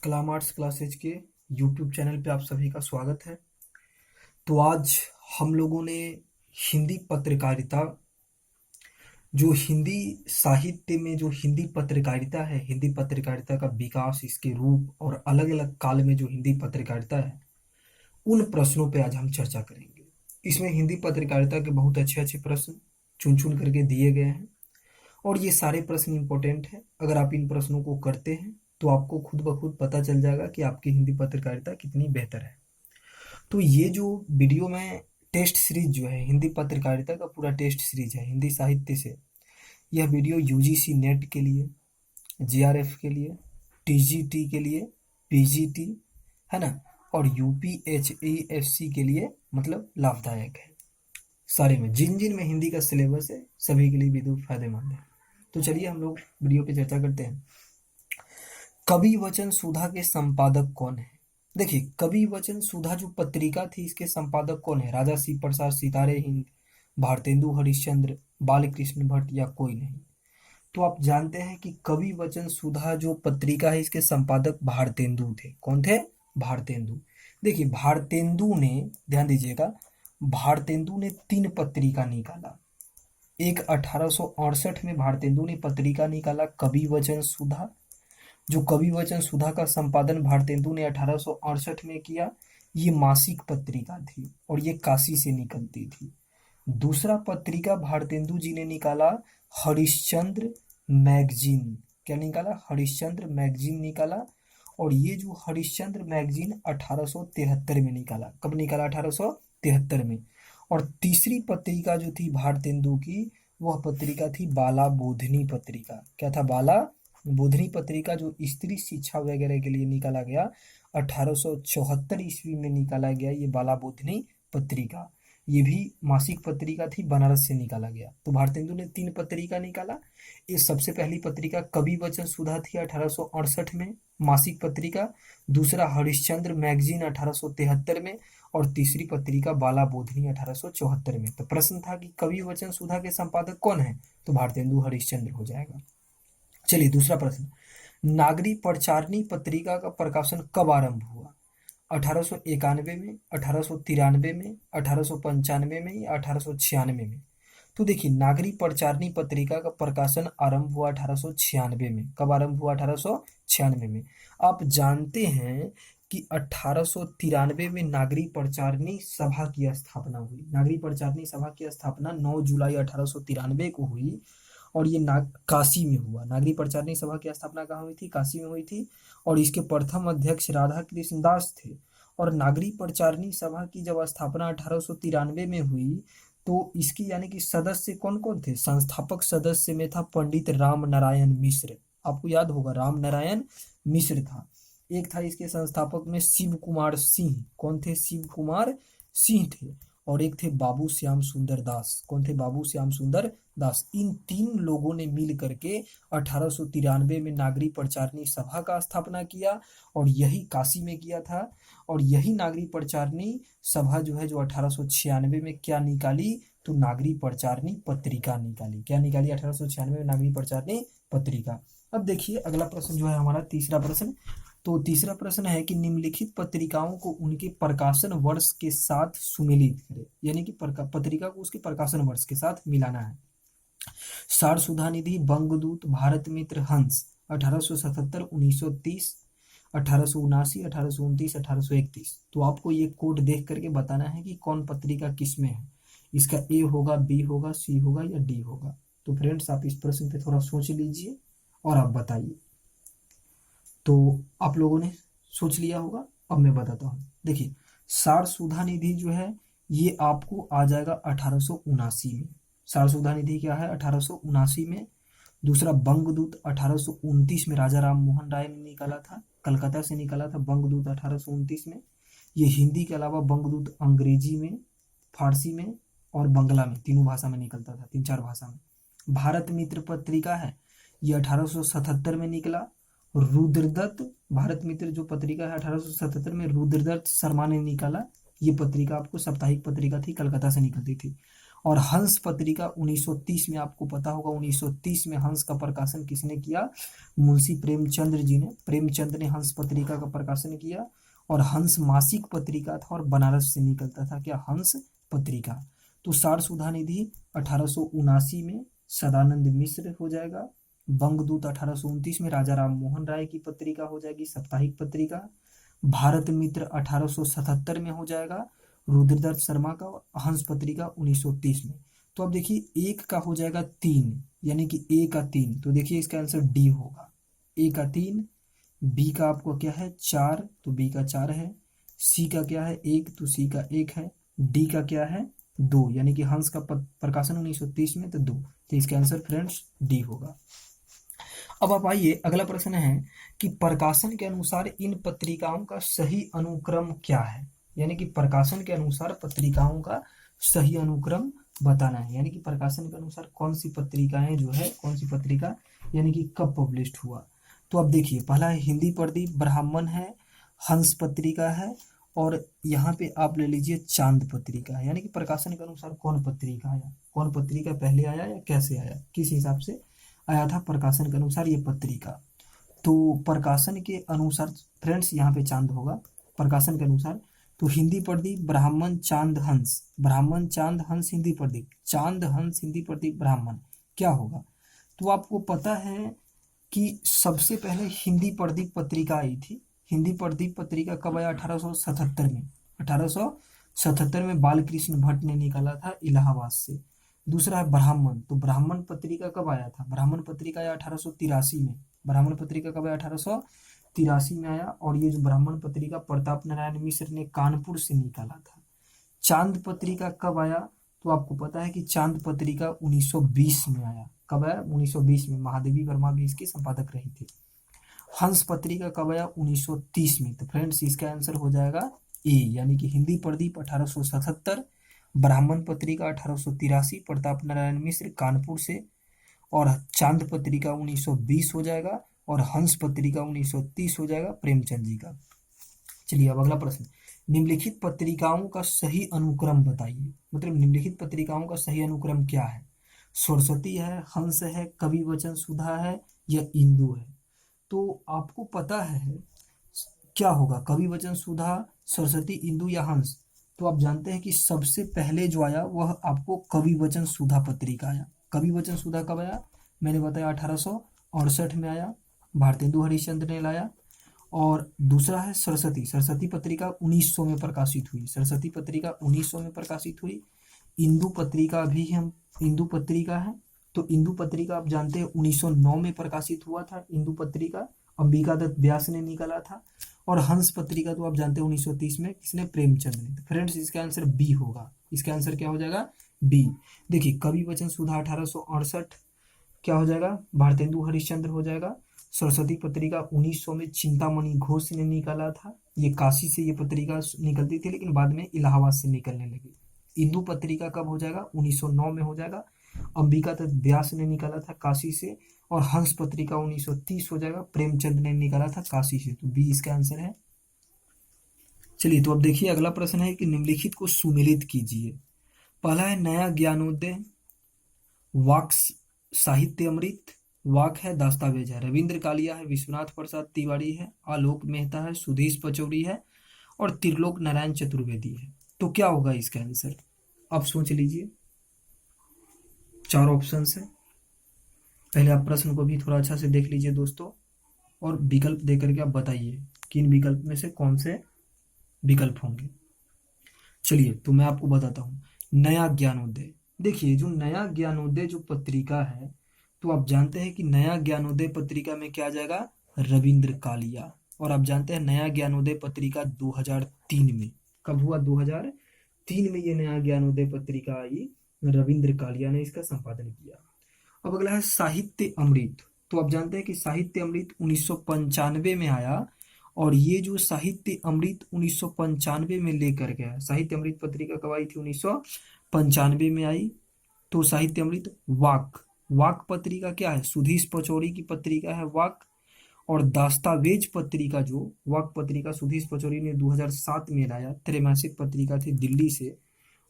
कलाम arts classes के YouTube channel पे आप सभी का स्वागत है। तो आज हम लोगों ने हिंदी पत्रकारिता, जो हिंदी साहित्य में जो हिंदी पत्रकारिता है, हिंदी पत्रकारिता का विकास, इसके रूप और अलग अलग काल में जो हिंदी पत्रकारिता है, उन प्रश्नों पे आज हम चर्चा करेंगे। इसमें हिंदी पत्रकारिता के बहुत अच्छे अच्छे प्रश्न चुन चुन करके दिए गए हैं और ये सारे प्रश्न इंपॉर्टेंट हैं। अगर आप इन प्रश्नों को करते हैं तो आपको खुद ब खुद पता चल जाएगा कि आपकी हिंदी पत्रकारिता कितनी बेहतर है। तो ये जो वीडियो में टेस्ट सीरीज जो है, हिंदी पत्रकारिता का पूरा टेस्ट सीरीज है हिंदी साहित्य से, यह वीडियो यूजीसी नेट के लिए, जीआरएफ के लिए, टीजीटी के लिए, पीजीटी, है ना, और यूपीएचईएफसी के लिए मतलब लाभदायक है। सारे में जिन जिन में हिंदी का सिलेबस है सभी के लिए विदुर फायदेमंद है। तो चलिए हम लोग वीडियो पे चर्चा करते हैं। कवि वचन सुधा के संपादक कौन है? देखिए, कवि वचन सुधा जो पत्रिका थी, इसके संपादक कौन है? राजा शिव प्रसाद, सितारे हिंद, भारतेंदु हरिश्चंद्र, बालकृष्ण भट्ट या कोई नहीं? तो आप जानते हैं कि कवि वचन सुधा जो पत्रिका है, इसके संपादक भारतेंदु थे। कौन थे? भारतेंदु। देखिए, भारतेंदु ने, ध्यान दीजिएगा, भारतेंदु ने 3 पत्रिका निकाला। एक 1868 में भारतेंदु ने पत्रिका निकाला कवि वचन सुधा। जो कवि वचन सुधा का संपादन भारतेंदु ने 1868 में किया, ये मासिक पत्रिका थी और ये काशी से निकलती थी। दूसरा पत्रिका भारतेंदु जी ने निकाला हरिश्चंद्र मैगजीन। क्या निकाला? हरिश्चंद्र मैगजीन निकाला। और ये जो हरिश्चंद्र मैगजीन 1873 में निकाला। कब निकाला? 1873 में। और तीसरी पत्रिका जो थी भारतेंदु की, वह पत्रिका थी बाला बोधनी पत्रिका। क्या था? बाला बोधनी पत्रिका, जो स्त्री शिक्षा वगैरह के लिए निकाला गया। 1874 ईस्वी में निकाला गया ये बाला बोधनी पत्रिका। ये भी मासिक पत्रिका थी, बनारस से निकाला गया। तो भारतेंदु ने 3 पत्रिका निकाला। ये सबसे पहली पत्रिका कवि वचन सुधा थी 1868 में, मासिक पत्रिका। दूसरा हरिश्चंद्र मैगजीन 1873 में। और तीसरी पत्रिका बाला बोधनी 1874 में। तो प्रश्न था कि कवि वचन सुधा के संपादक कौन है? तो भारतेंदु हरिश्चंद्र हो जाएगा। चलिए दूसरा प्रश्न, नागरी प्रचारणी पत्रिका का प्रकाशन कब आरंभ हुआ? 1891 में, 1893 में, 1895 में या 1896 में? तो देखिए, नागरी प्रचारणी पत्रिका का प्रकाशन आरंभ हुआ 1896 में। कब आरंभ हुआ? 1896 में। आप जानते हैं कि 1893 में नागरी प्रचारणी सभा की स्थापना हुई। नागरी प्रचारणी सभा की स्थापना 9 जुलाई 1893 को हुई और ये काशी में हुआ। नागरी प्रचारणी सभा की स्थापना कहाँ हुई थी? काशी में हुई थी। और इसके प्रथम अध्यक्ष राधा कृष्ण दास थे। और नागरी प्रचारणी सभा की जब स्थापना 1893 में हुई, तो इसकी यानी कि सदस्य कौन कौन थे? संस्थापक सदस्य में था पंडित राम नारायण मिश्र। आपको याद होगा, राम नारायण मिश्र था। एक था इसके संस्थापक में शिव कुमार सिंह। कौन थे? शिव कुमार सिंह थे। और एक थे बाबू श्याम सुंदर दास। कौन थे? बाबू श्याम सुंदर दास। इन 3 लोगों ने मिल करके 1893 में नागरी प्रचारणी सभा का स्थापना किया और यही काशी में किया था। और यही नागरी प्रचारणी सभा जो है, जो 1896 में क्या निकाली? तो नागरी प्रचारणी पत्रिका निकाली। क्या निकाली? 1896 में नागरी प्रचारणी पत्रिका। अब देखिए अगला प्रश्न जो है हमारा, तीसरा प्रश्न। तो तीसरा प्रश्न है कि निम्नलिखित पत्रिकाओं को उनके प्रकाशन वर्ष के साथ सुमेलित करें। यानी कि पत्रिका को उसके प्रकाशन वर्ष के साथ मिलाना है। सार सुधा निधि, बंगदूत, भारत मित्र, हंस 1877, 1930, 1879, 1829, 1831। तो आपको ये कोड देख करके बताना है कि कौन पत्रिका किस में है। इसका ए होगा, बी होगा, सी होगा या डी होगा। तो फ्रेंड्स, आप इस प्रश्न पे थोड़ा सोच लीजिए और आप बताइए। तो आप लोगों ने सोच लिया होगा, अब मैं बताता हूँ। देखिए, सार सुधा निधि जो है, ये आपको आ जाएगा 1879 में। सार सुधा निधि क्या है? 1879 में। दूसरा बंगदूत 1829 में राजा राम मोहन राय ने निकाला था, कलकत्ता से निकाला था बंगदूत 1829 में। ये हिंदी के अलावा बंगदूत अंग्रेजी में, फारसी में और बंगला में, तीनों भाषा में निकलता था, 3-4 भाषा में। भारत मित्र पत्रिका है, ये 1877 में निकला। रुद्रदत्त, भारत मित्र जो पत्रिका है 1877 में रुद्रदत्त शर्मा ने निकाला। ये पत्रिका आपको साप्ताहिक पत्रिका थी, कलकत्ता से निकलती थी। और हंस पत्रिका 1930 में, आपको पता होगा 1930 में हंस का प्रकाशन किसने किया? मुंशी प्रेमचंद्र जी ने। प्रेमचंद ने हंस पत्रिका का प्रकाशन किया। और हंस मासिक पत्रिका था और बनारस से निकलता था क्या? हंस पत्रिका। तो सार सुधा निधि 1879 में सदानंद मिश्र हो जाएगा। बंगदूत 1829 में राजा राम मोहन राय की पत्रिका हो जाएगी, साप्ताहिक पत्रिका। भारत मित्र 1877 में हो जाएगा रुद्रदत्त शर्मा का। हंस पत्रिका 1930 में। तो अब देखिए एक का हो जाएगा 3, यानी कि ए का 3, तो देखिए इसका आंसर डी होगा। ए का 3, बी का आपको क्या है 4, तो बी का 4 है। सी का क्या है 1, तो सी का 1 है। डी का क्या है 2, यानी कि हंस का प्रकाशन 1930 में, तो 2, तो इसका आंसर फ्रेंड्स डी होगा। अब आप आइए, अगला प्रश्न है कि प्रकाशन के अनुसार इन पत्रिकाओं का सही अनुक्रम क्या है? यानी कि प्रकाशन के अनुसार पत्रिकाओं का सही अनुक्रम बताना है, यानी कि प्रकाशन के अनुसार कौन सी पत्रिकाएं जो है, कौन सी पत्रिका यानी कि कब पब्लिश हुआ। तो अब देखिए, पहला है हिंदी प्रदीप, ब्राह्मण है, हंस पत्रिका है, और यहाँ पे आप ले लीजिए चांद पत्रिका है। यानी कि प्रकाशन के अनुसार कौन पत्रिका आया, कौन पत्रिका पहले आया या कैसे आया, किस हिसाब से आया था प्रकाशन के अनुसार ये पत्रिका। तो प्रकाशन के अनुसार फ्रेंड्स यहाँ पे चांद होगा प्रकाशन के अनुसार। तो हिंदी प्रदीप, ब्राह्मण, चांद, हंस। ब्राह्मण, चांद, हंस, हिंदी प्रदीप। चांद, हंस, हिंदी प्रदीप, ब्राह्मण, क्या होगा? तो आपको पता है कि सबसे पहले हिंदी प्रदीप पत्रिका आई थी। हिंदी प्रदीप पत्रिका कब आया? 1877 में। 1877 में बाल कृष्ण भट्ट ने निकाला था इलाहाबाद से। दूसरा है ब्राह्मण, तो ब्राह्मण पत्रिका कब आया था? ब्राह्मण पत्रिका आया 1883 में। ब्राह्मण पत्रिका कब आया? 1883 में आया। और ये जो ब्राह्मण पत्रिका प्रताप नारायण मिश्र ने कानपुर से निकाला था। चांद पत्रिका कब आया? तो आपको पता है कि चांद पत्रिका 1920 में आया। कब आया? 1920 में। महादेवी वर्मा भी इसकी संपादक रही थी। हंस पत्रिका कब आया? 1930 में। तो फ्रेंड्स इसका आंसर हो जाएगा ए, यानी कि हिंदी प्रदीप 1877, ब्राह्मण पत्रिका 1883 प्रताप नारायण मिश्र कानपुर से, और चांद पत्रिका 1920 हो जाएगा, और हंस पत्रिका 1930 हो जाएगा प्रेमचंद जी का। चलिए अब अगला प्रश्न, निम्नलिखित पत्रिकाओं का सही अनुक्रम बताइए। मतलब निम्नलिखित पत्रिकाओं का सही अनुक्रम क्या है? सरस्वती है, हंस है, कवि वचन सुधा है, या इंदु है? तो आपको पता है क्या होगा, कवि वचन सुधा, सरस्वती, इंदु या हंस? तो आप जानते हैं कि सबसे पहले जो आया वह आपको कवि वचन सुधा पत्रिका आया। कवि वचन सुधा कब आया? मैंने बताया 1868 में आया, भारतेंदु हरिश्चंद्र ने लाया। और दूसरा है सरस्वती। सरस्वती पत्रिका 1900 में प्रकाशित हुई। सरस्वती पत्रिका 1900 में प्रकाशित हुई। इंदु पत्रिका भी हम इंदु पत्रिका है, तो इंदु पत्रिका आप जानते हैं 1909 में प्रकाशित हुआ था। इंदु पत्रिका अंबिका दत्त व्यास ने निकाला था। और हंस पत्रिका तो आप जानते हैं 1930 में किसने? प्रेमचंद ने। तो फ्रेंड्स इसका आंसर बी होगा। इसका आंसर क्या हो जाएगा? बी। देखिए कवि वचन सुधा 1868 क्या हो जाएगा? भारतेंदु हरिश्चंद्र हो जाएगा। सरस्वती पत्रिका 1900 में चिंतामणि घोष ने निकाला था। ये काशी से ये पत्रिका निकलती थी, लेकिन बाद में इलाहाबाद से निकलने लगी। इंदु पत्रिका कब हो जाएगा? 1909 में हो जाएगा। अंबिका दत्त व्यास ने निकाला था काशी से। और हंस पत्रिका 1930 हो जाएगा, प्रेमचंद ने निकाला था काशी से। तो बी इसका आंसर है। चलिए तो अब देखिए अगला प्रश्न है कि निम्नलिखित को सुमेलित कीजिए। पहला है नया ज्ञानोदय, वाक साहित्य अमृत, वाक है, दस्तावेज है, रविंद्र कालिया है, विश्वनाथ प्रसाद तिवारी है, आलोक मेहता है, सुधीश पचौरी है, और त्रिलोक नारायण चतुर्वेदी है। तो क्या होगा इसका आंसर? आप सोच लीजिए, 4 ऑप्शन है। पहले आप प्रश्न को भी थोड़ा अच्छा से देख लीजिए दोस्तों, और विकल्प देकर के आप बताइए कि इन विकल्प में से कौन से विकल्प होंगे। चलिए तो मैं आपको बताता हूँ। नया ज्ञानोदय, देखिए जो नया ज्ञानोदय जो पत्रिका है, तो आप जानते हैं कि नया ज्ञानोदय पत्रिका में क्या आ जाएगा? रविंद्र कालिया। और आप जानते हैं नया ज्ञानोदय पत्रिका 2003 में, कब हुआ? 2003 में ये नया ज्ञानोदय पत्रिका आई, रविंद्र कालिया ने इसका संपादन किया। अब अगला है साहित्य अमृत। तो आप जानते हैं कि साहित्य अमृत 1995 में आया, और ये जो साहित्य अमृत 1995 में लेकर गया, साहित्य अमृत पत्रिका कब आई थी? 1995 में आई। तो साहित्य अमृत वाक, वाक पत्रिका क्या है? सुधीश पचौरी की पत्रिका है वाक। और दस्तावेज पत्रिका, जो वाक पत्रिका सुधीश पचौरी ने 2007 में लाया, त्रैमासिक पत्रिका थी दिल्ली से,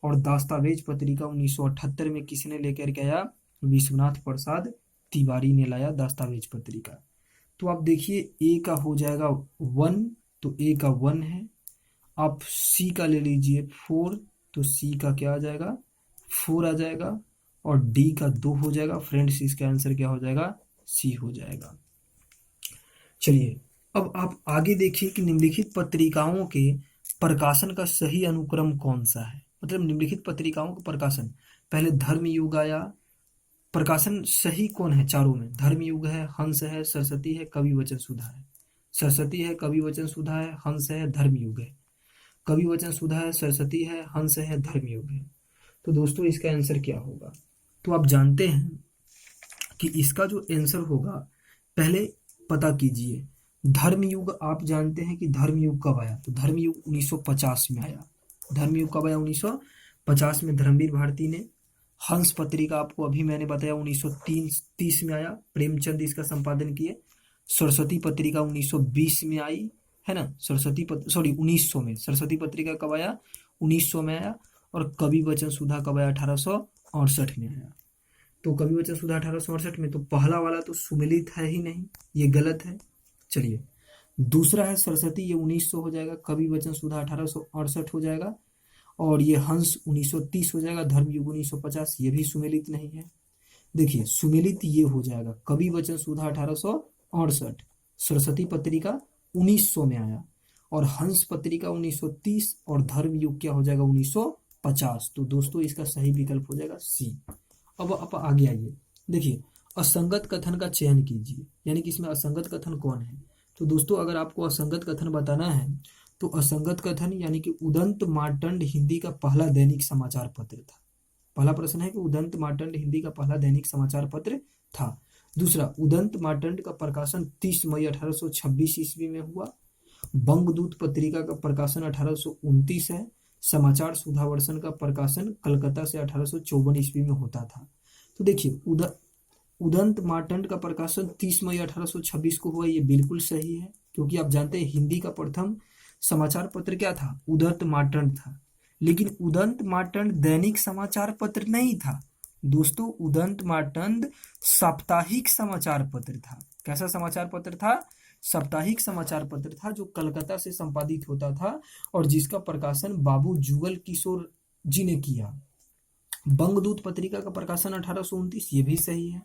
और दस्तावेज पत्रिका 1978 में किसने लेकर के आया? विश्वनाथ प्रसाद तिवारी ने लाया दस्तावेज पत्रिका। तो आप देखिए ए का हो जाएगा 1, तो ए का 1 है। आप सी का ले लीजिए 4, तो सी का क्या आ जाएगा? 4 आ जाएगा। और डी का 2 हो जाएगा। फ्रेंड्स इसका आंसर क्या हो जाएगा? सी हो जाएगा। चलिए अब आप आगे देखिए कि निम्नलिखित पत्रिकाओं के प्रकाशन का सही अनुक्रम कौन सा है। मतलब निम्नलिखित पत्रिकाओं का प्रकाशन, पहले धर्मयुग आया, प्रकाशन सही कौन है चारों में? धर्मयुग है, हंस है, सरस्वती है, कवि वचन सुधा है। सरस्वती है, कवि वचन सुधा है, हंस है, धर्मयुग है। कवि वचन सुधा है, सरस्वती है, हंस है, धर्मयुग है। तो दोस्तों इसका आंसर क्या होगा? तो आप जानते हैं कि इसका जो आंसर होगा, पहले पता कीजिए धर्मयुग। आप जानते हैं कि धर्मयुग कब आया? तो धर्मयुग 1950 में आया। धर्मयुग कब आया? 1950 में धर्मवीर भारती ने। हंस पत्रिका आपको अभी मैंने बताया 1930 में आया, प्रेमचंद इसका संपादन किए। सरस्वती पत्रिका 1920 में आई, है ना। 1900 में। सरस्वती पत्रिका कब आया? 1900 में आया। और कवि वचन सुधा कब आया? 1868 में आया। तो कवि वचन सुधा 1868 में। तो पहला वाला तो सुमेलित है ही नहीं, ये गलत है। चलिए दूसरा है सरस्वती, ये 1900 हो जाएगा। कवि वचन सुधा 1868 हो जाएगा। और ये हंस 1930 हो जाएगा। धर्मयुग 1950, ये भी सुमेलित नहीं है। देखिए सुमेलित ये हो जाएगा, कवि वचन सुधा 1868, सरस्वती पत्रिका 1900 में आया, और हंस पत्रिका 1930, और धर्मयुग क्या हो जाएगा? 1950। तो दोस्तों इसका सही विकल्प हो जाएगा सी। अब आप आगे आइए, देखिए असंगत कथन का चयन कीजिए, यानी कि इसमें असंगत कथन कौन है। तो दोस्तों अगर आपको असंगत कथन बताना है तो असंगत कथन यानी कि उदंत मार्तंड हिंदी का पहला दैनिक समाचार पत्र था। पहला प्रश्न है कि उदंत मार्तंड हिंदी का पहला दैनिक समाचार पत्र था। दूसरा, उदंत मार्तंड का प्रकाशन 30 मई 1826 ईस्वी में हुआ। बंगदूत पत्रिका का प्रकाशन 1829 है। समाचार सुधावर्षन का प्रकाशन कलकत्ता से 1854 ईस्वी में होता था। तो देखिए उदंत मार्तंड का प्रकाशन 30 मई 1826 को हुआ, ये बिल्कुल सही है, क्योंकि आप जानते हैं हिंदी का प्रथम समाचार पत्र क्या था? उदंत मार्तंड था। लेकिन उदंत मार्तंड दैनिक समाचार पत्र नहीं था दोस्तों, उदंत मार्तंड साप्ताहिक समाचार पत्र था। कैसा समाचार पत्र था? साप्ताहिक समाचार पत्र था, जो कलकत्ता से संपादित होता था और जिसका प्रकाशन बाबू जुगल किशोर जी ने किया। बंगदूत पत्रिका का प्रकाशन 1829, ये भी सही है।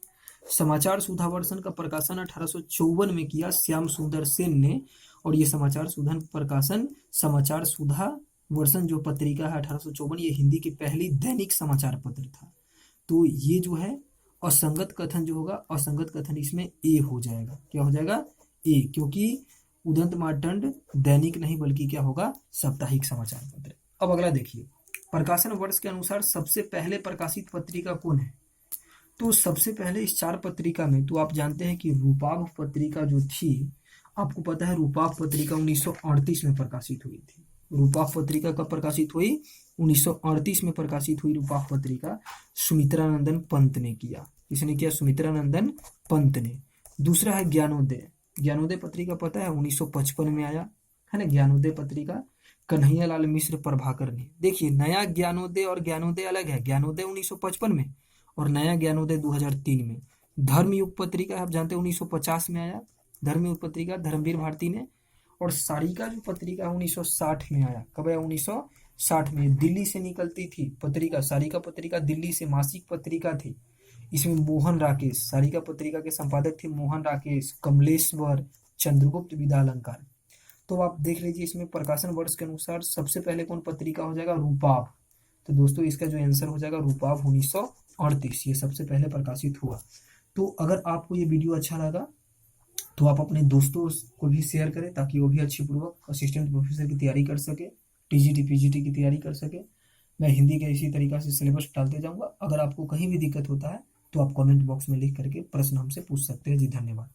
समाचार सुधावर्षन का प्रकाशन 1854 में किया श्याम सुंदर सेन ने, और ये समाचार सुधन प्रकाशन समाचार सुधा वर्षन जो पत्रिका है 1854, ये हिंदी की पहली दैनिक समाचार पत्र था। तो ये जो है असंगत कथन जो होगा, असंगत कथन इसमें ए हो जाएगा। क्या हो जाएगा? ए, क्योंकि उदंत मार्तंड दैनिक नहीं बल्कि क्या होगा? साप्ताहिक समाचार पत्र। अब अगला देखिए, प्रकाशन वर्ष के अनुसार सबसे पहले प्रकाशित पत्रिका कौन है? तो सबसे पहले इस 4 पत्रिका में तो आप जानते हैं कि रूपाभ पत्रिका जो थी, आपको पता है रूपाभ पत्रिका 1938 में प्रकाशित हुई थी। रूपाभ पत्रिका कब प्रकाशित हुई? 1938 में प्रकाशित हुई रूपाभ पत्रिका। सुमित्रानंदन पंत ने किया। किसने किया? सुमित्रानंदन पंत ने। दूसरा है ज्ञानोदय। ज्ञानोदय पत्रिका पता है 1955 में आया, है ना। ज्ञानोदय पत्रिका कन्हैयालाल मिश्र प्रभाकर ने। देखिए नया ज्ञानोदय और ज्ञानोदय अलग है। ज्ञानोदय 1955 में और नया ज्ञानोदय 2003 में। धर्मयुग पत्रिका आप जानते हैं 1950 में आया। धर्मयुग पत्रिका धर्मवीर भारती ने। और सारिका जो पत्रिका 1960 में आया। कब आया? 1960 में। दिल्ली से निकलती थी पत्रिका। सारिका पत्रिका दिल्ली से मासिक पत्रिका थी। इसमें मोहन राकेश, सारिका पत्रिका के संपादक थे मोहन राकेश, कमलेश्वर, चंद्रगुप्त विद्यालंकार। तो आप देख लीजिए इसमें प्रकाशन वर्ष के अनुसार सबसे पहले कौन पत्रिका हो जाएगा? रूपाभ। तो दोस्तों इसका जो आंसर हो जाएगा रूपाभ 1938, ये सबसे पहले प्रकाशित हुआ। तो अगर आपको ये वीडियो अच्छा लगा तो आप अपने दोस्तों को भी शेयर करें, ताकि वो भी अच्छी पूर्वक असिस्टेंट प्रोफेसर की तैयारी कर सके, टीजीटी पीजीटी की तैयारी कर सके। मैं हिंदी के इसी तरीका से सिलेबस डालते जाऊंगा। अगर आपको कहीं भी दिक्कत होता है तो आप कमेंट बॉक्स में लिख करके प्रश्न हमसे पूछ सकते हैं। जी धन्यवाद।